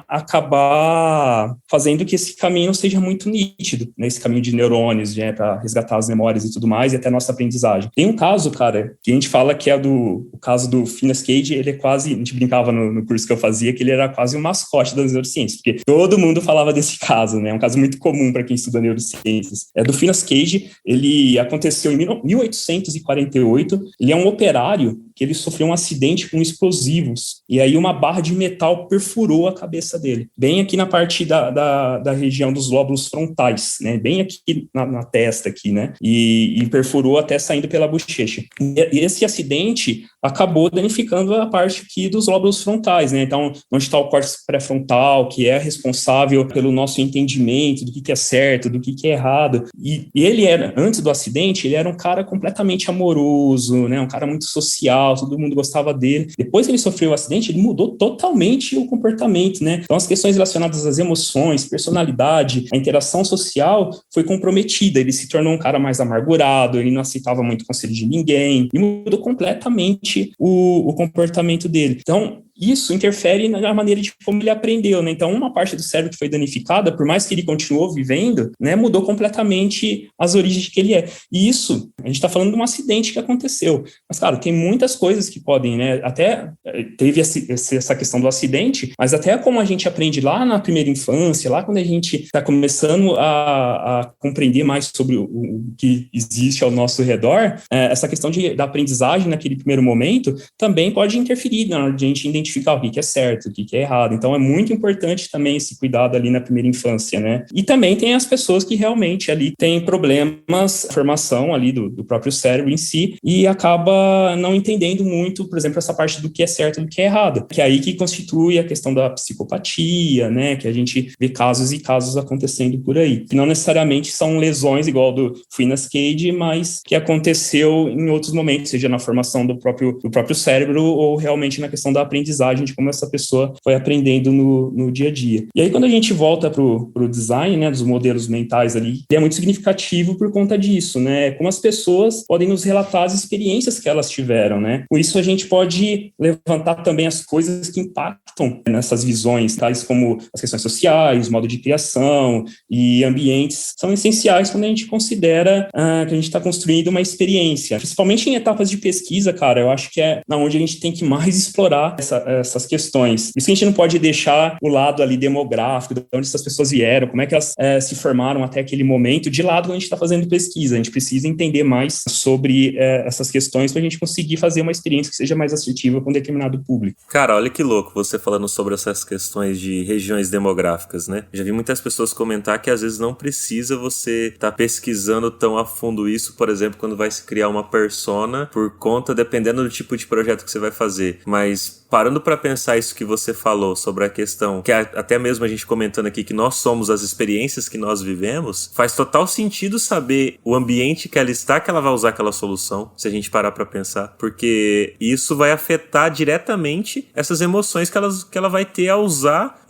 S2: acabar fazendo que esse caminho seja muito nítido, né? Esse caminho de neurônios, né, para resgatar as memórias e tudo mais, e até a nossa aprendizagem. Tem um caso, cara, que a gente fala que é o caso do Phineas Cage, ele é quase, a gente brincava no curso que eu fazia, que ele era quase um mascote das neurociências, porque todo mundo falava desse caso, né? É um caso muito comum para quem estuda neurociências. Do Phineas Cage, ele aconteceu em 1848, ele é um operário que ele sofreu um acidente com explosivos, e aí uma barra de metal perfurou a cabeça dele, bem aqui na parte da região dos lóbulos frontais, né, bem aqui na testa aqui, né, e perfurou até saindo pela bochecha. E esse acidente acabou danificando a parte aqui dos lóbulos frontais, né, então onde está o córtex pré-frontal, que é responsável pelo nosso entendimento do que é certo, do que é errado, e ele era, antes do acidente, ele era um cara completamente amoroso, né, um cara muito social, todo mundo gostava dele. Depois que ele sofreu o acidente, ele mudou totalmente o comportamento, né? Então, as questões relacionadas às emoções, personalidade, a interação social foi comprometida. Ele se tornou um cara mais amargurado, ele não aceitava muito conselho de ninguém, e mudou completamente o comportamento dele. Então, isso interfere na maneira de como ele aprendeu, né? Então, uma parte do cérebro que foi danificada, por mais que ele continuou vivendo, né, mudou completamente as origens que ele é. E isso, a gente está falando de um acidente que aconteceu. Mas, claro, tem muitas coisas que podem, né? Até teve essa questão do acidente, mas até como a gente aprende lá na primeira infância, lá quando a gente está começando a compreender mais sobre o que existe ao nosso redor, essa questão da aprendizagem naquele primeiro momento também pode interferir na hora de a gente identificar o que é certo, o que é errado. Então, é muito importante também esse cuidado ali na primeira infância, né? E também tem as pessoas que realmente ali têm problemas, formação ali do próprio cérebro em si, e acaba não entendendo muito, por exemplo, essa parte do que é certo e do que é errado, que é aí que constitui a questão da psicopatia, né? Que a gente vê casos e casos acontecendo por aí. Que não necessariamente são lesões igual do Phineas Cage, mas que aconteceu em outros momentos, seja na formação do próprio cérebro ou realmente na questão da aprendizagem, de como essa pessoa foi aprendendo no dia a dia. E aí, quando a gente volta pro design, né, dos modelos mentais ali, ele é muito significativo por conta disso, né? Como as pessoas podem nos relatar as experiências que elas tiveram, né? né? Com isso, a gente pode levantar também as coisas que impactam nessas visões, tais como as questões sociais, modo de criação e ambientes, são essenciais quando a gente considera que a gente está construindo uma experiência. Principalmente em etapas de pesquisa, cara, eu acho que é onde a gente tem que mais explorar essas questões. Isso que a gente não pode deixar o lado ali demográfico, de onde essas pessoas vieram, como é que elas se formaram até aquele momento, de lado quando a gente está fazendo pesquisa. A gente precisa entender mais sobre essas questões para a gente conseguir fazer uma experiência que seja mais assertiva com um determinado público.
S1: Cara, olha que louco você falando sobre essas questões de regiões demográficas, né? Já vi muitas pessoas comentar que às vezes não precisa você estar pesquisando tão a fundo isso, por exemplo, quando vai se criar uma persona, por conta, dependendo do tipo de projeto que você vai fazer. Mas parando para pensar isso que você falou sobre a questão, que até mesmo a gente comentando aqui que nós somos as experiências que nós vivemos, faz total sentido saber o ambiente que ela está, que ela vai usar aquela solução, se a gente parar para pensar, porque isso vai afetar diretamente essas emoções que ela vai ter ao usar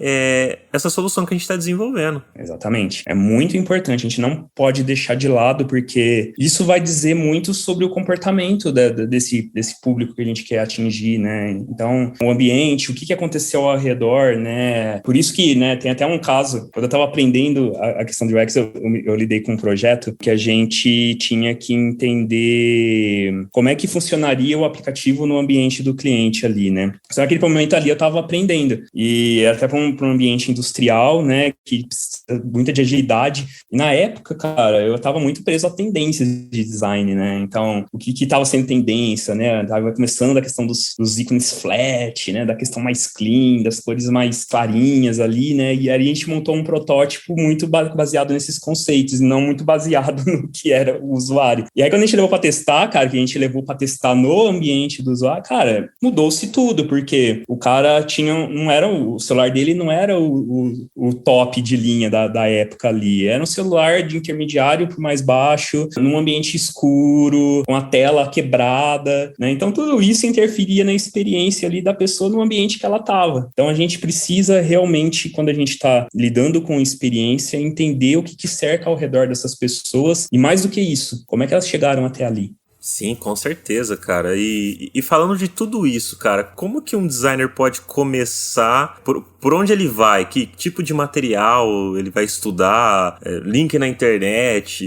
S1: essa solução que a gente está desenvolvendo.
S2: Exatamente. É muito importante, a gente não pode deixar de lado, porque isso vai dizer muito sobre o comportamento desse público que a gente quer atingir, né? Então, o ambiente, o que aconteceu ao redor, né? Por isso que, né, tem até um caso, quando eu estava aprendendo a questão de UX, eu lidei com um projeto que a gente tinha que entender como é que funcionaria o aplicativo no ambiente do cliente ali, né? Só naquele momento ali eu estava aprendendo, e era até para um ambiente industrial, né, que precisa muita de agilidade, e na época, cara, eu estava muito preso a tendências de design, né? Então, o que estava sendo tendência, né? Estava começando a questão dos ícones flat, né? Da questão mais clean, das cores mais clarinhas ali, né? E aí a gente montou um protótipo muito baseado nesses conceitos, não muito baseado no que era o usuário. E aí quando a gente levou para testar, cara, que a gente levou para testar no ambiente do usuário, cara, mudou-se tudo, porque o cara o celular dele não era o top de linha da época ali, era um celular de intermediário para mais baixo, num ambiente escuro, com a tela quebrada, né? Então tudo isso interferia na experiência ali da pessoa no ambiente que ela estava. Então a gente precisa realmente, quando a gente está lidando com experiência, entender o que cerca ao redor dessas pessoas, e mais do que isso, como é que elas chegaram até ali.
S1: Sim, com certeza, cara. E falando de tudo isso, cara, como que um designer pode começar? Por onde ele vai? Que tipo de material ele vai estudar? Link na internet?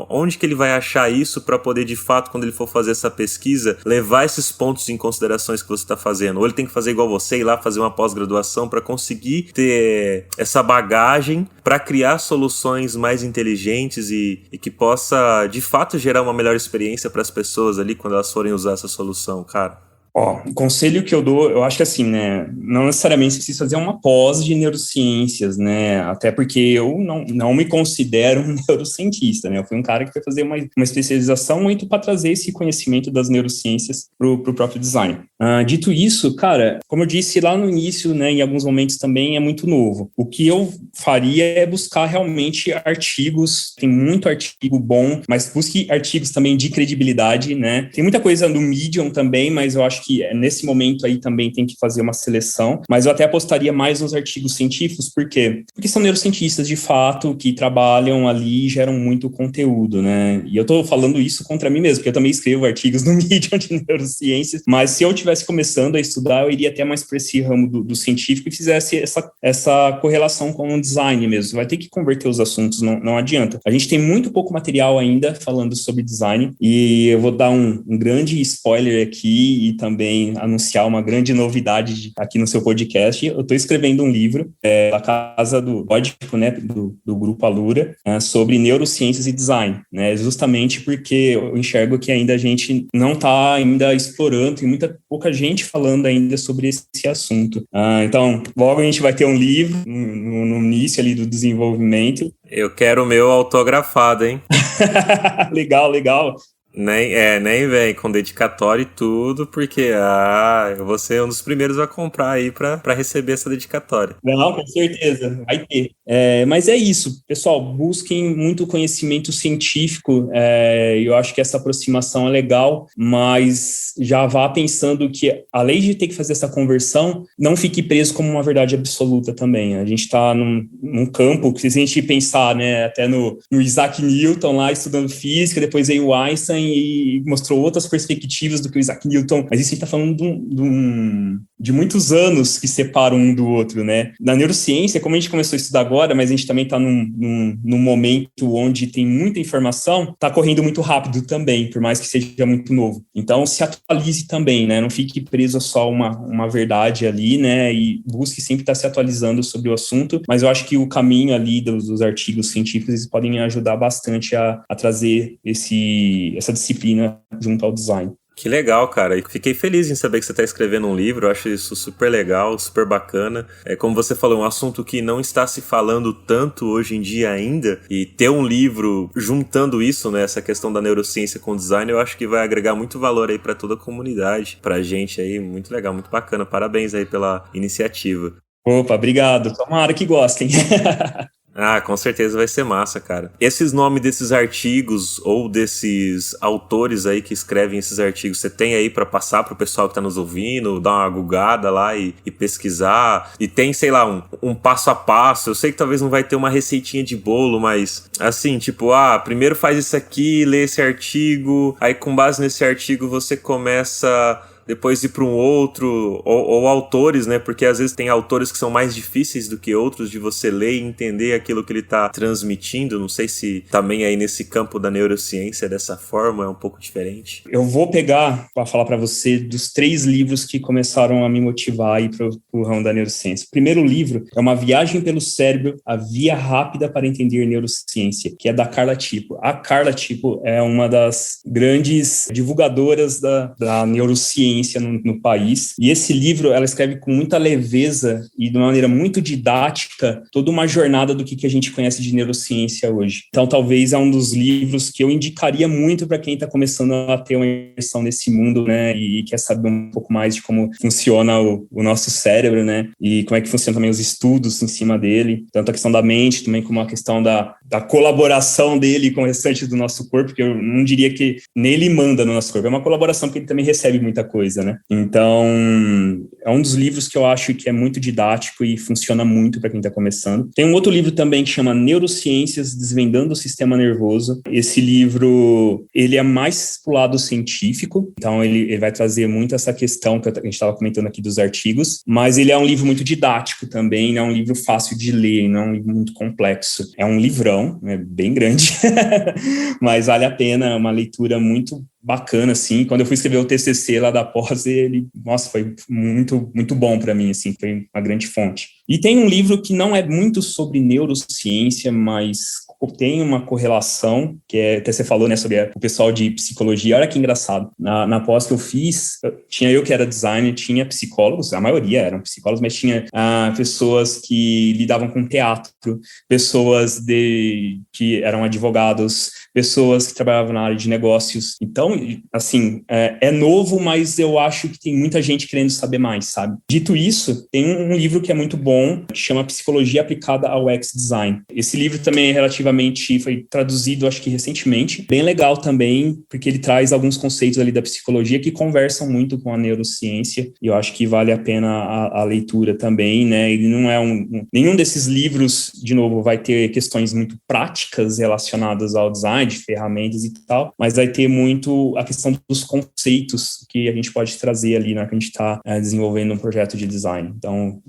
S1: Onde que ele vai achar isso para poder, de fato, quando ele for fazer essa pesquisa, levar esses pontos em considerações que você está fazendo? Ou ele tem que fazer igual você, ir lá fazer uma pós-graduação para conseguir ter essa bagagem para criar soluções mais inteligentes e que possa, de fato, gerar uma melhor experiência para as pessoas ali quando elas forem usar essa solução, cara?
S2: O conselho que eu dou, eu acho que assim, né, não necessariamente você precisa fazer uma pós de neurociências, né, até porque eu não me considero um neurocientista, né, eu fui um cara que foi fazer uma especialização muito para trazer esse conhecimento das neurociências pro próprio design. Dito isso, cara, como eu disse lá no início, né, em alguns momentos também é muito novo. O que eu faria é buscar realmente artigos, tem muito artigo bom, mas busque artigos também de credibilidade, né, tem muita coisa no Medium também, mas eu acho que nesse momento aí também tem que fazer uma seleção, mas eu até apostaria mais nos artigos científicos, por quê? Porque são neurocientistas de fato que trabalham ali e geram muito conteúdo, né? E eu tô falando isso contra mim mesmo, porque eu também escrevo artigos no Medium de neurociências, mas se eu estivesse começando a estudar, eu iria até mais para esse ramo do científico e fizesse essa correlação com o design mesmo. Vai ter que converter os assuntos, não adianta. A gente tem muito pouco material ainda falando sobre design, e eu vou dar um grande spoiler aqui e também anunciar uma grande novidade aqui no seu podcast. Eu estou escrevendo um livro da Casa do Código, né, do Grupo Alura, sobre neurociências e design, né, justamente porque eu enxergo que ainda a gente não está ainda explorando, tem pouca gente falando ainda sobre esse assunto. Então, logo a gente vai ter um livro no início ali do desenvolvimento.
S1: Eu quero o meu autografado, hein?
S2: Legal, legal.
S1: Nem vem, com dedicatório e tudo, porque eu vou ser um dos primeiros a comprar aí pra receber essa dedicatória.
S2: Não, com certeza, vai ter. Mas é isso, pessoal, busquem muito conhecimento científico, eu acho que essa aproximação é legal, mas já vá pensando que, além de ter que fazer essa conversão, não fique preso como uma verdade absoluta também. A gente está num campo que, se a gente pensar, né, até no Isaac Newton lá estudando física, depois veio o Einstein, e mostrou outras perspectivas do que o Isaac Newton, mas isso a gente está falando de muitos anos que separam um do outro, né? Na neurociência, como a gente começou a estudar agora, mas a gente também está num momento onde tem muita informação, está correndo muito rápido também, por mais que seja muito novo. Então, se atualize também, né? Não fique preso a só uma verdade ali, né? E busque sempre estar se atualizando sobre o assunto, mas eu acho que o caminho ali dos artigos científicos eles podem ajudar bastante a trazer essa disciplina junto ao design.
S1: Que legal, cara. E fiquei feliz em saber que você está escrevendo um livro. Eu acho isso super legal, super bacana. Como você falou, um assunto que não está se falando tanto hoje em dia ainda. E ter um livro juntando isso, né, essa questão da neurociência com design, eu acho que vai agregar muito valor aí para toda a comunidade, pra gente aí. Muito legal, muito bacana. Parabéns aí pela iniciativa.
S2: Opa, obrigado. Tomara que gostem.
S1: Ah, com certeza vai ser massa, cara. Esses nomes desses artigos ou desses autores aí que escrevem esses artigos, você tem aí pra passar pro pessoal que tá nos ouvindo, dar uma googada lá e pesquisar? E tem, sei lá, um passo a passo. Eu sei que talvez não vai ter uma receitinha de bolo, mas assim, tipo, primeiro faz isso aqui, lê esse artigo, aí com base nesse artigo você começa depois ir para um outro, ou autores, né? Porque às vezes tem autores que são mais difíceis do que outros de você ler e entender aquilo que ele está transmitindo. Não sei se também aí nesse campo da neurociência dessa forma é um pouco diferente.
S2: Eu vou pegar para falar para você dos 3 livros que começaram a me motivar aí para o ramo da neurociência. O primeiro livro é Uma Viagem pelo Cérebro, a Via Rápida para Entender Neurociência, que é da Carla Tipo. A Carla Tipo é uma das grandes divulgadoras da neurociência no país, e esse livro ela escreve com muita leveza e de uma maneira muito didática toda uma jornada do que a gente conhece de neurociência hoje. Então talvez é um dos livros que eu indicaria muito para quem está começando a ter uma imersão nesse mundo, né, e quer saber um pouco mais de como funciona o nosso cérebro, né, e como é que funcionam também os estudos em cima dele, tanto a questão da mente, também como a questão da colaboração dele com o restante do nosso corpo, porque eu não diria que nele manda no nosso corpo, é uma colaboração porque ele também recebe muita coisa, né? Então, é um dos livros que eu acho que é muito didático e funciona muito para quem está começando. Tem um outro livro também que chama Neurociências, Desvendando o Sistema Nervoso. Esse livro, ele é mais pro lado científico, então ele vai trazer muito essa questão que a gente estava comentando aqui dos artigos, mas ele é um livro muito didático também, não é um livro fácil de ler, não é um livro muito complexo. É um livrão, é bem grande, mas vale a pena, é uma leitura muito bacana, assim. Quando eu fui escrever o TCC lá da pós, foi muito, muito bom para mim, assim, foi uma grande fonte. E tem um livro que não é muito sobre neurociência, mas tem uma correlação, que até você falou, né, sobre o pessoal de psicologia. Olha que engraçado. Na pós que eu fiz, tinha eu que era designer, tinha psicólogos, a maioria eram psicólogos, mas tinha pessoas que lidavam com teatro, pessoas que eram advogados, pessoas que trabalhavam na área de negócios. Então, assim, é novo, mas eu acho que tem muita gente querendo saber mais, sabe? Dito isso, tem um livro que é muito bom, que chama Psicologia Aplicada ao UX Design. Esse livro também foi traduzido, acho que recentemente. Bem legal também, porque ele traz alguns conceitos ali da psicologia que conversam muito com a neurociência, e eu acho que vale a pena a leitura também, né? Ele não é nenhum desses livros, de novo, vai ter questões muito práticas relacionadas ao design, de ferramentas e tal, mas vai ter muito a questão dos conceitos que a gente pode trazer ali, né, que a gente está desenvolvendo um projeto de design. Então,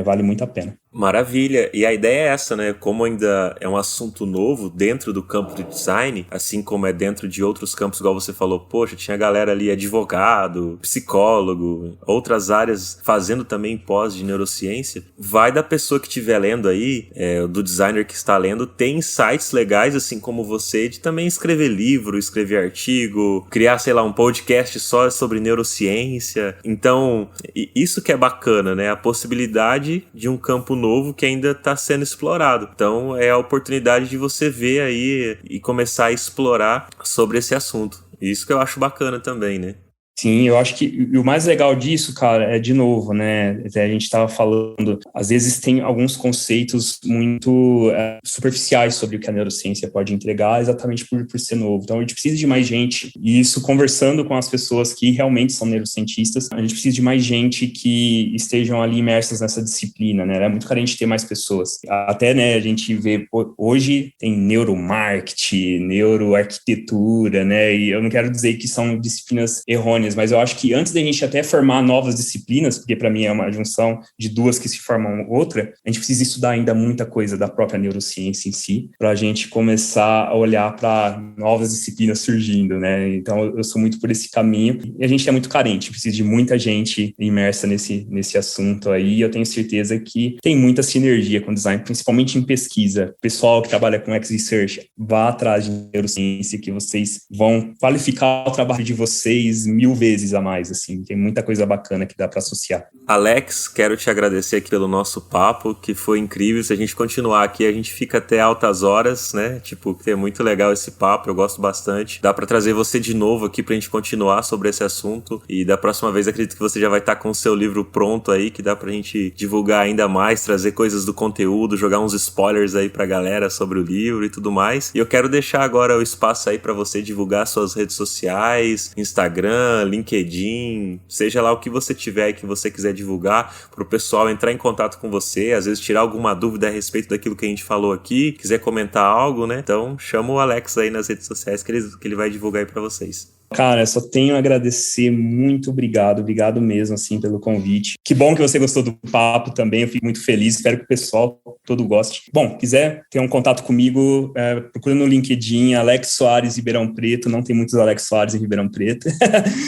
S2: vale muito a pena.
S1: Maravilha, e a ideia é essa, né, como ainda é um assunto novo dentro do campo do design, assim como é dentro de outros campos, igual você falou, poxa, tinha galera ali, advogado, psicólogo, outras áreas fazendo também pós de neurociência, vai da pessoa que estiver lendo aí, do designer que está lendo, ter insights legais, assim como você, de também escrever livro, escrever artigo, criar, sei lá, um podcast só sobre neurociência. Então, isso que é bacana, né, a possibilidade de um campo novo que ainda está sendo explorado. Então é a oportunidade de você ver aí e começar a explorar sobre esse assunto. Isso que eu acho bacana também, né?
S2: Sim, eu acho que o mais legal disso, cara, é de novo, né? A gente estava falando, às vezes tem alguns conceitos muito superficiais sobre o que a neurociência pode entregar, exatamente por ser novo. Então, a gente precisa de mais gente, e isso conversando com as pessoas que realmente são neurocientistas, a gente precisa de mais gente que estejam ali imersas nessa disciplina, né? É muito carente ter mais pessoas. Até, né, a gente vê, hoje tem neuromarketing, neuroarquitetura, né? E eu não quero dizer que são disciplinas errôneas, mas eu acho que antes da gente até formar novas disciplinas, porque para mim é uma junção de duas que se formam outra, a gente precisa estudar ainda muita coisa da própria neurociência em si, para a gente começar a olhar para novas disciplinas surgindo, né? Então eu sou muito por esse caminho, e a gente é muito carente, precisa de muita gente imersa nesse assunto aí, e eu tenho certeza que tem muita sinergia com design, principalmente em pesquisa. O pessoal que trabalha com X-Research, vá atrás de neurociência, que vocês vão qualificar o trabalho de vocês 1000 vezes a mais, assim, tem muita coisa bacana que dá para associar.
S1: Alex, quero te agradecer aqui pelo nosso papo, que foi incrível. Se a gente continuar aqui, a gente fica até altas horas, né? Tipo, é muito legal esse papo, eu gosto bastante. Dá para trazer você de novo aqui pra gente continuar sobre esse assunto, e da próxima vez acredito que você já vai estar com o seu livro pronto aí, que dá pra gente divulgar ainda mais, trazer coisas do conteúdo, jogar uns spoilers aí pra galera sobre o livro e tudo mais. E eu quero deixar agora o espaço aí pra você divulgar suas redes sociais, Instagram, LinkedIn, seja lá o que você tiver e que você quiser divulgar, para o pessoal entrar em contato com você, às vezes tirar alguma dúvida a respeito daquilo que a gente falou aqui, quiser comentar algo, né? Então chama o Alex aí nas redes sociais que ele vai divulgar aí para vocês.
S2: Cara, eu só tenho a agradecer, muito obrigado mesmo, assim, pelo convite. Que bom que você gostou do papo também, eu fico muito feliz, espero que o pessoal todo goste. Bom, quiser ter um contato comigo, procura no LinkedIn, Alex Soares Ribeirão Preto, não tem muitos Alex Soares em Ribeirão Preto,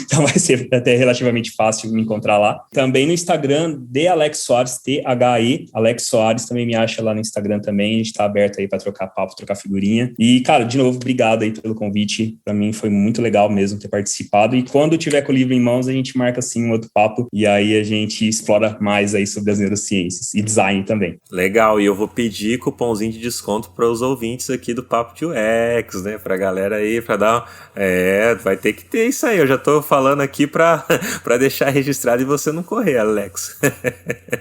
S2: então vai ser até relativamente fácil me encontrar lá. Também no Instagram, de Alex Soares, THE, Alex Soares, também me acha lá no Instagram também, a gente tá aberto aí para trocar papo, trocar figurinha. E, cara, de novo, obrigado aí pelo convite, para mim foi muito legal mesmo ter participado, e quando tiver com o livro em mãos, a gente marca assim um outro papo, e aí a gente explora mais aí sobre as neurociências e design também.
S1: Legal, e eu vou pedir cupomzinho de desconto para os ouvintes aqui do Papo de UX, né, pra galera aí, pra dar vai ter que ter isso aí, eu já tô falando aqui pra deixar registrado e você não correr, Alex.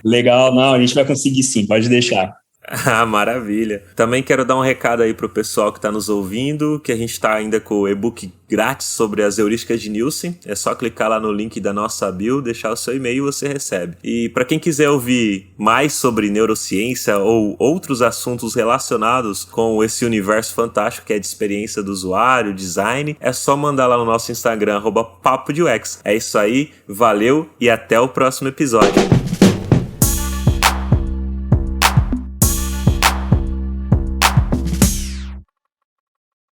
S2: Legal, não, a gente vai conseguir sim, pode deixar.
S1: Ah, maravilha. Também quero dar um recado aí pro pessoal que tá nos ouvindo, que a gente tá ainda com o e-book grátis sobre as heurísticas de Nielsen. É só clicar lá no link da nossa bio, deixar o seu e-mail e você recebe. E para quem quiser ouvir mais sobre neurociência ou outros assuntos relacionados com esse universo fantástico que é de experiência do usuário, design, é só mandar lá no nosso Instagram, @papodeuX. É isso aí, valeu e até o próximo episódio.